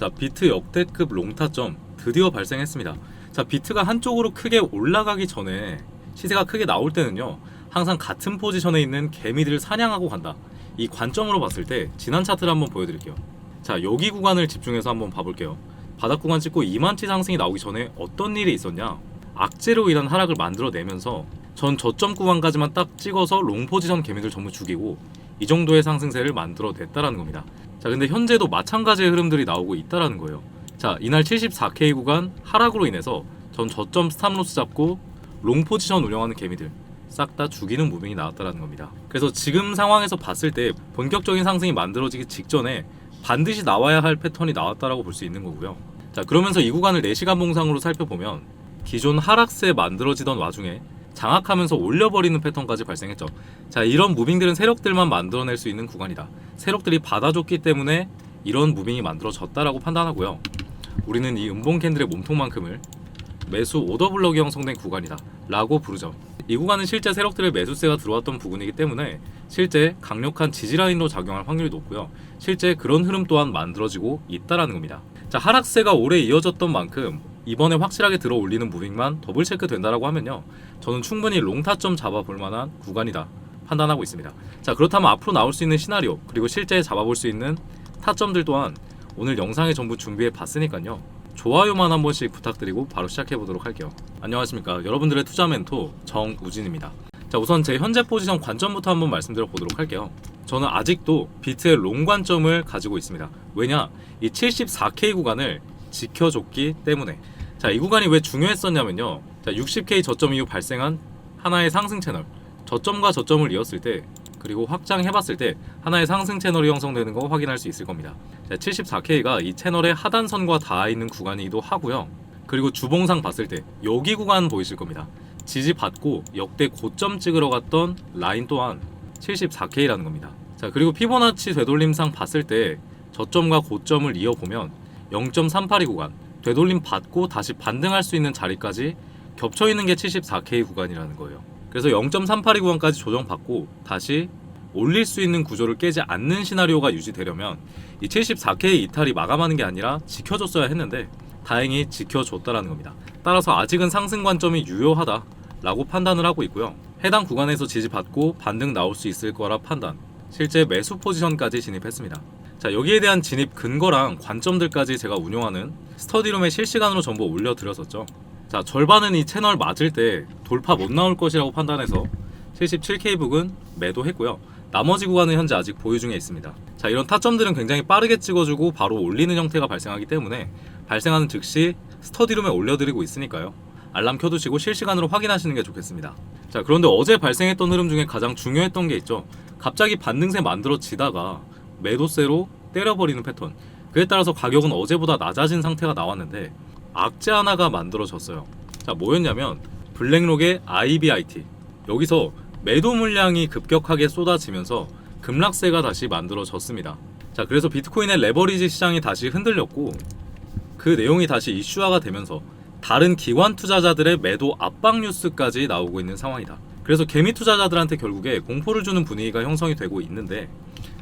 자, 비트 역대급 롱타점 드디어 발생했습니다. 자, 비트가 한쪽으로 크게 올라가기 전에 시세가 크게 나올 때는요, 항상 같은 포지션에 있는 개미들을 사냥하고 간다. 이 관점으로 봤을 때 지난 차트를 한번 보여드릴게요. 자, 여기 구간을 집중해서 한번 봐볼게요. 바닥 구간 찍고 2만치 상승이 나오기 전에 어떤 일이 있었냐? 악재로 인한 하락을 만들어내면서 전 저점 구간까지만 딱 찍어서 롱 포지션 개미들 전부 죽이고 이 정도의 상승세를 만들어냈다라는 겁니다. 자, 근데 현재도 마찬가지의 흐름들이 나오고 있다라는 거예요. 자, 이날 74K 구간 하락으로 인해서 전 저점 스탑로스 잡고 롱 포지션 운영하는 개미들 싹 다 죽이는 무빙이 나왔다라는 겁니다. 그래서 지금 상황에서 봤을 때 본격적인 상승이 만들어지기 직전에 반드시 나와야 할 패턴이 나왔다라고 볼 수 있는 거고요. 자, 그러면서 이 구간을 4시간 봉상으로 살펴보면 기존 하락세 만들어지던 와중에 장악하면서 올려버리는 패턴까지 발생했죠. 자, 이런 무빙들은 세력들만 만들어낼 수 있는 구간이다. 세력들이 받아줬기 때문에 이런 무빙이 만들어졌다라고 판단하고요. 우리는 이 음봉 캔들의 몸통만큼을 매수 오더블럭이 형성된 구간이다 라고 부르죠. 이 구간은 실제 세력들의 매수세가 들어왔던 부분이기 때문에 실제 강력한 지지라인으로 작용할 확률이 높고요. 실제 그런 흐름 또한 만들어지고 있다라는 겁니다. 자, 하락세가 오래 이어졌던 만큼 이번에 확실하게 들어 올리는 무빙만 더블 체크 된다라고 하면요, 저는 충분히 롱타점 잡아볼 만한 구간이다 판단하고 있습니다. 자, 그렇다면 앞으로 나올 수 있는 시나리오 그리고 실제 잡아볼 수 있는 타점들 또한 오늘 영상에 전부 준비해 봤으니까요, 좋아요만 한 번씩 부탁드리고 바로 시작해 보도록 할게요. 안녕하십니까, 여러분들의 투자 멘토 정우진입니다. 자, 우선 제 현재 포지션 관점부터 한번 말씀드려 보도록 할게요. 저는 아직도 비트의 롱 관점을 가지고 있습니다. 왜냐? 이 74K 구간을 지켜줬기 때문에. 자, 이 구간이 왜 중요했었냐면요, 자, 60K 저점 이후 발생한 하나의 상승 채널, 저점과 저점을 이었을 때 그리고 확장해봤을 때 하나의 상승 채널이 형성되는 거 확인할 수 있을 겁니다. 자, 74K가 이 채널의 하단선과 닿아 있는 구간이기도 하고요. 그리고 주봉상 봤을 때 여기 구간 보이실 겁니다. 지지받고 역대 고점 찍으러 갔던 라인 또한 74K라는 겁니다. 자, 그리고 피보나치 되돌림상 봤을 때 저점과 고점을 이어보면 0.382 구간, 되돌림 받고 다시 반등할 수 있는 자리까지 겹쳐있는 게 74K 구간이라는 거예요. 그래서 0.382 구간까지 조정받고 다시 올릴 수 있는 구조를 깨지 않는 시나리오가 유지되려면 이 74K 이탈이 마감하는 게 아니라 지켜줬어야 했는데 다행히 지켜줬다라는 겁니다. 따라서 아직은 상승 관점이 유효하다 라고 판단을 하고 있고요. 해당 구간에서 지지받고 반등 나올 수 있을 거라 판단, 실제 매수 포지션까지 진입했습니다. 자, 여기에 대한 진입 근거랑 관점들까지 제가 운용하는 스터디룸에 실시간으로 전부 올려드렸었죠. 자, 절반은 이 채널 맞을 때 돌파 못 나올 것이라고 판단해서 77K 북은 매도했고요. 나머지 구간은 현재 아직 보유 중에 있습니다. 자, 이런 타점들은 굉장히 빠르게 찍어주고 바로 올리는 형태가 발생하기 때문에 발생하는 즉시 스터디룸에 올려드리고 있으니까요, 알람 켜두시고 실시간으로 확인하시는 게 좋겠습니다. 자, 그런데 어제 발생했던 흐름 중에 가장 중요했던 게 있죠. 갑자기 반등세 만들어지다가 매도세로 때려버리는 패턴. 그에 따라서 가격은 어제보다 낮아진 상태가 나왔는데 악재 하나가 만들어졌어요. 자, 뭐였냐면 블랙록의 IBIT, 여기서 매도 물량이 급격하게 쏟아지면서 급락세가 다시 만들어졌습니다. 자, 그래서 비트코인의 레버리지 시장이 다시 흔들렸고 그 내용이 다시 이슈화가 되면서 다른 기관 투자자들의 매도 압박 뉴스까지 나오고 있는 상황이다. 그래서 개미 투자자들한테 결국에 공포를 주는 분위기가 형성이 되고 있는데,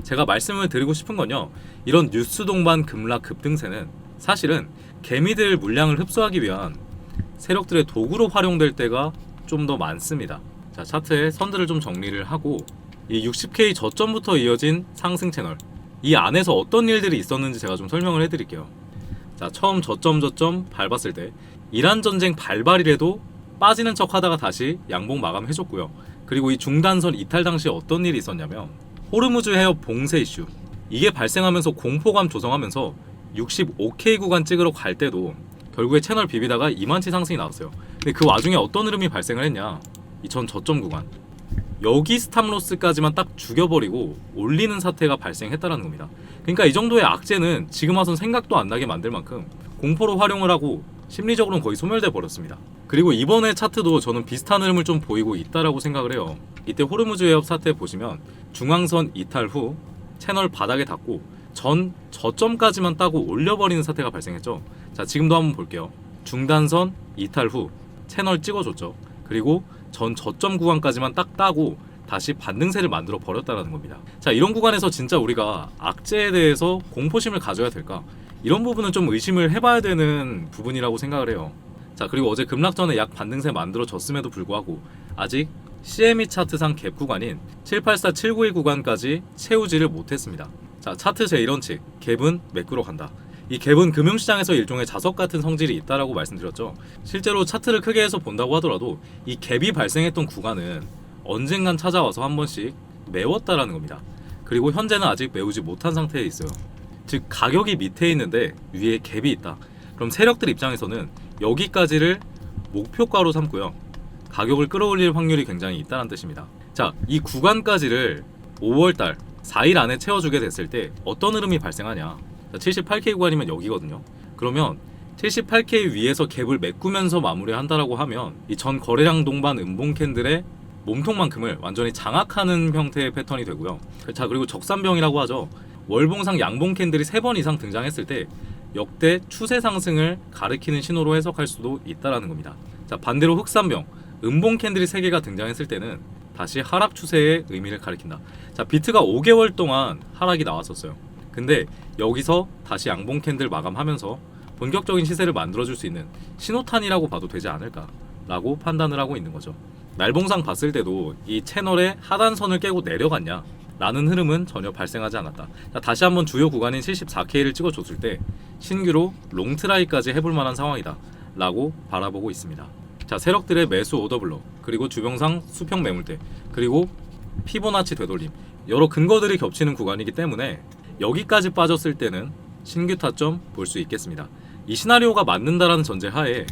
제가 말씀을 드리고 싶은 건요, 이런 뉴스 동반 급락 급등세는 사실은 개미들 물량을 흡수하기 위한 세력들의 도구로 활용될 때가 좀 더 많습니다. 자, 차트에 선들을 좀 정리를 하고 이 60K 저점부터 이어진 상승 채널, 이 안에서 어떤 일들이 있었는지 제가 좀 설명을 해드릴게요. 자, 처음 저점 밟았을 때 이란 전쟁 발발이라도 빠지는 척 하다가 다시 양봉 마감해줬고요. 그리고 이 중단선 이탈 당시에 어떤 일이 있었냐면 호르무즈 해협 봉쇄 이슈, 이게 발생하면서 공포감 조성하면서 65K 구간 찍으러 갈 때도 결국에 채널 비비다가 2만치 상승이 나왔어요. 근데 그 와중에 어떤 흐름이 발생을 했냐, 이 전 저점 구간 여기 스탑로스까지만 딱 죽여버리고 올리는 사태가 발생했다는 겁니다. 그러니까 이 정도의 악재는 지금 와선 생각도 안 나게 만들 만큼 공포로 활용을 하고 심리적으로는 거의 소멸돼 버렸습니다. 그리고 이번에 차트도 저는 비슷한 흐름을 좀 보이고 있다라고 생각을 해요. 이때 호르무즈 해협 사태 보시면 중앙선 이탈 후 채널 바닥에 닿고 전 저점까지만 따고 올려버리는 사태가 발생했죠. 자, 지금도 한번 볼게요. 중단선 이탈 후 채널 찍어줬죠. 그리고 전 저점 구간까지만 딱 따고 다시 반등세를 만들어 버렸다라는 겁니다. 자, 이런 구간에서 진짜 우리가 악재에 대해서 공포심을 가져야 될까? 이런 부분은 좀 의심을 해봐야 되는 부분이라고 생각을 해요. 자, 그리고 어제 급락전에 약 반등세 만들어졌음에도 불구하고 아직 CME 차트상 갭 구간인 784, 791 구간까지 채우지를 못했습니다. 자, 차트 제1원칙, 갭은 매꾸러 간다. 이 갭은 금융시장에서 일종의 자석 같은 성질이 있다라고 말씀드렸죠. 실제로 차트를 크게 해서 본다고 하더라도 이 갭이 발생했던 구간은 언젠간 찾아와서 한 번씩 메웠다라는 겁니다. 그리고 현재는 아직 메우지 못한 상태에 있어요. 즉 가격이 밑에 있는데 위에 갭이 있다. 그럼 세력들 입장에서는 여기까지를 목표가로 삼고요. 가격을 끌어올릴 확률이 굉장히 있다는 뜻입니다. 자, 이 구간까지를 5월달 4일 안에 채워주게 됐을 때 어떤 흐름이 발생하냐. 78K 구간이면 여기거든요. 그러면 78K 위에서 갭을 메꾸면서 마무리한다라고 하면 이 전 거래량 동반 음봉 캔들의 몸통만큼을 완전히 장악하는 형태의 패턴이 되고요. 자, 그리고 적산병이라고 하죠. 월봉상 양봉 캔들이 3번 이상 등장했을 때 역대 추세 상승을 가리키는 신호로 해석할 수도 있다라는 겁니다. 자, 반대로 흑산병, 음봉 캔들이 3개가 등장했을 때는 다시 하락 추세의 의미를 가리킨다. 자, 비트가 5개월 동안 하락이 나왔었어요. 근데 여기서 다시 양봉 캔들 마감하면서 본격적인 시세를 만들어줄 수 있는 신호탄이라고 봐도 되지 않을까라고 판단을 하고 있는 거죠. 날봉상 봤을 때도 이 채널의 하단선을 깨고 내려갔냐 라는 흐름은 전혀 발생하지 않았다. 자, 다시 한번 주요 구간인 74K를 찍어줬을 때 신규로 롱트라이까지 해볼 만한 상황이다 라고 바라보고 있습니다. 자, 세력들의 매수 오더블럭, 그리고 주병상 수평 매물대, 그리고 피보나치 되돌림, 여러 근거들이 겹치는 구간이기 때문에 여기까지 빠졌을 때는 신규 타점 볼 수 있겠습니다. 이 시나리오가 맞는다라는 전제하에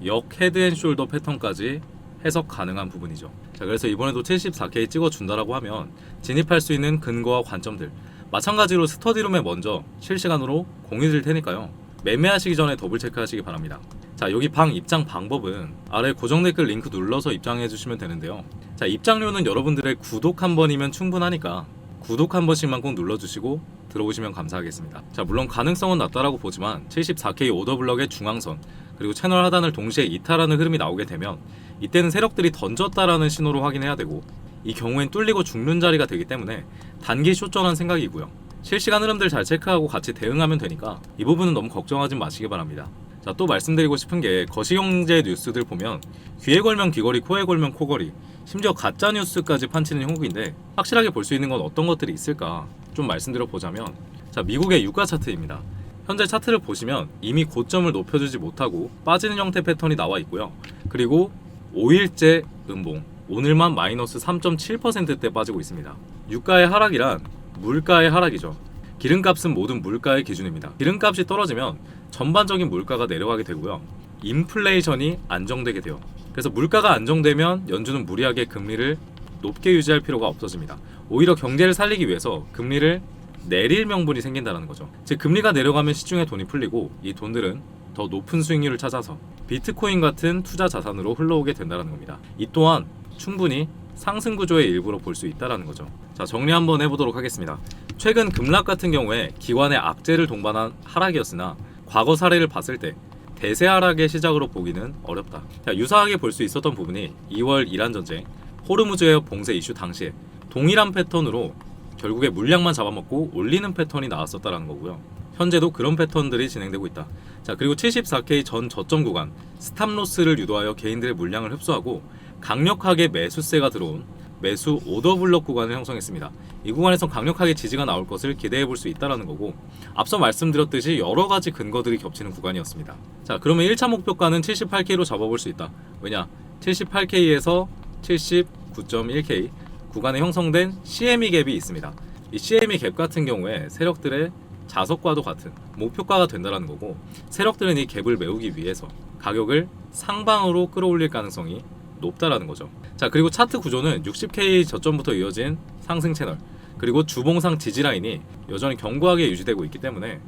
역 헤드앤숄더 패턴까지 해석 가능한 부분이죠. 자, 그래서 이번에도 74K 찍어준다라고 하면 진입할 수 있는 근거와 관점들, 마찬가지로 스터디룸에 먼저 실시간으로 공유 드릴 테니까요. 매매하시기 전에 더블 체크하시기 바랍니다. 자, 여기 방 입장 방법은 아래 고정 댓글 링크 눌러서 입장해 주시면 되는데요. 자, 입장료는 여러분들의 구독 한 번이면 충분하니까 구독 한 번씩만 꼭 눌러주시고 들어오시면 감사하겠습니다. 자, 물론 가능성은 낮다라고 보지만 74K 오더블럭의 중앙선, 그리고 채널 하단을 동시에 이탈하는 흐름이 나오게 되면 이때는 세력들이 던졌다라는 신호로 확인해야 되고, 이 경우엔 뚫리고 죽는 자리가 되기 때문에 단기 숏전한 생각이고요. 실시간 흐름들 잘 체크하고 같이 대응하면 되니까 이 부분은 너무 걱정하지 마시기 바랍니다. 자, 또 말씀드리고 싶은 게 거시경제 뉴스들 보면 귀에 걸면 귀걸이, 코에 걸면 코걸이, 심지어 가짜 뉴스까지 판치는 형국인데 확실하게 볼 수 있는 건 어떤 것들이 있을까 좀 말씀드려 보자면, 자, 미국의 유가 차트입니다. 현재 차트를 보시면 이미 고점을 높여주지 못하고 빠지는 형태 패턴이 나와 있고요. 그리고 5일째 음봉, 오늘만 마이너스 3.7%대 빠지고 있습니다. 유가의 하락이란 물가의 하락이죠. 기름값은 모든 물가의 기준입니다. 기름값이 떨어지면 전반적인 물가가 내려가게 되고요. 인플레이션이 안정되게 돼요. 그래서 물가가 안정되면 연준은 무리하게 금리를 높게 유지할 필요가 없어집니다. 오히려 경제를 살리기 위해서 금리를 내릴 명분이 생긴다는 거죠. 즉 금리가 내려가면 시중에 돈이 풀리고 이 돈들은 더 높은 수익률을 찾아서 비트코인 같은 투자 자산으로 흘러오게 된다는 겁니다. 이 또한 충분히 상승 구조의 일부로 볼 수 있다는 거죠. 자, 정리 한번 해보도록 하겠습니다. 최근 급락 같은 경우에 기관의 악재를 동반한 하락이었으나 과거 사례를 봤을 때 대세 하락의 시작으로 보기는 어렵다. 자, 유사하게 볼 수 있었던 부분이 2월 이란 전쟁, 호르무즈해협 봉쇄 이슈 당시에 동일한 패턴으로 결국에 물량만 잡아먹고 올리는 패턴이 나왔었다는 거고요. 현재도 그런 패턴들이 진행되고 있다. 자, 그리고 74K 전 저점 구간 스탑로스를 유도하여 개인들의 물량을 흡수하고 강력하게 매수세가 들어온 매수 오더블럭 구간을 형성했습니다. 이 구간에서 강력하게 지지가 나올 것을 기대해 볼 수 있다는 거고, 앞서 말씀드렸듯이 여러 가지 근거들이 겹치는 구간이었습니다. 자, 그러면 1차 목표가는 78K로 잡아볼 수 있다. 왜냐? 78K에서 79.1K 구간에 형성된 CME 갭이 있습니다. 이 CME 갭 같은 경우에 세력들의 자석과도 같은 목표가가 된다는 거고, 세력들은 이 갭을 메우기 위해서 가격을 상방으로 끌어올릴 가능성이 높다라는 거죠. 자, 그리고 차트 구조는 60K 저점부터 이어진 상승 채널, 그리고 주봉상 지지 라인이 여전히 견고하게 유지되고 있기 때문에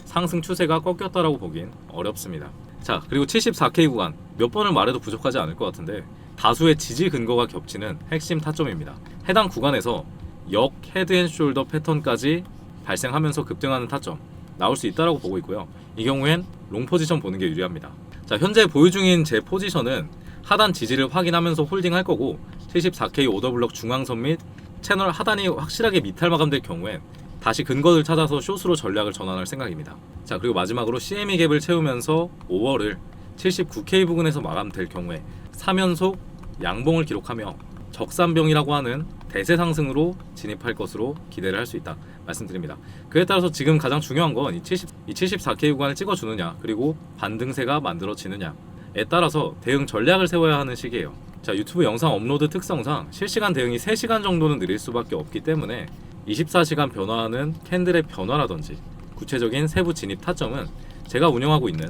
상승 추세가 꺾였다라고 보긴 어렵습니다. 자, 그리고 74K 구간 몇 번을 말해도 부족하지 않을 것 같은데 다수의 지지 근거가 겹치는 핵심 타점입니다. 해당 구간에서 역 헤드앤숄더 패턴까지 발생하면서 급등하는 타점 나올 수 있다라고 보고 있고요. 이 경우엔 롱 포지션 보는 게 유리합니다. 자, 현재 보유 중인 제 포지션은 하단 지지를 확인하면서 홀딩할 거고, 74K 오더블럭 중앙선 및 채널 하단이 확실하게 미탈 마감될 경우엔 다시 근거를 찾아서 숏으로 전략을 전환할 생각입니다. 자, 그리고 마지막으로 CME 갭을 채우면서 5월을 79K 부근에서 마감될 경우에 3연속 양봉을 기록하며 적산병이라고 하는 대세 상승으로 진입할 것으로 기대를 할 수 있다 말씀드립니다. 그에 따라서 지금 가장 중요한 건 이 74K 구간을 찍어주느냐, 그리고 반등세가 만들어지느냐에 따라서 대응 전략을 세워야 하는 시기예요. 자, 유튜브 영상 업로드 특성상 실시간 대응이 3시간 정도는 느릴 수밖에 없기 때문에 24시간 변화하는 캔들의 변화라든지 구체적인 세부 진입 타점은 제가 운영하고 있는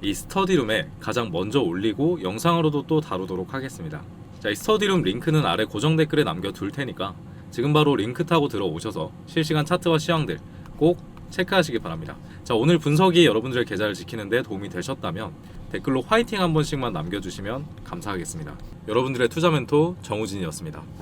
이 스터디룸에 가장 먼저 올리고 영상으로도 또 다루도록 하겠습니다. 자, 이 스터디룸 링크는 아래 고정 댓글에 남겨둘 테니까 지금 바로 링크 타고 들어오셔서 실시간 차트와 시황들 꼭 체크하시기 바랍니다. 자, 오늘 분석이 여러분들의 계좌를 지키는데 도움이 되셨다면 댓글로 화이팅 한 번씩만 남겨주시면 감사하겠습니다. 여러분들의 투자 멘토 정우진이었습니다.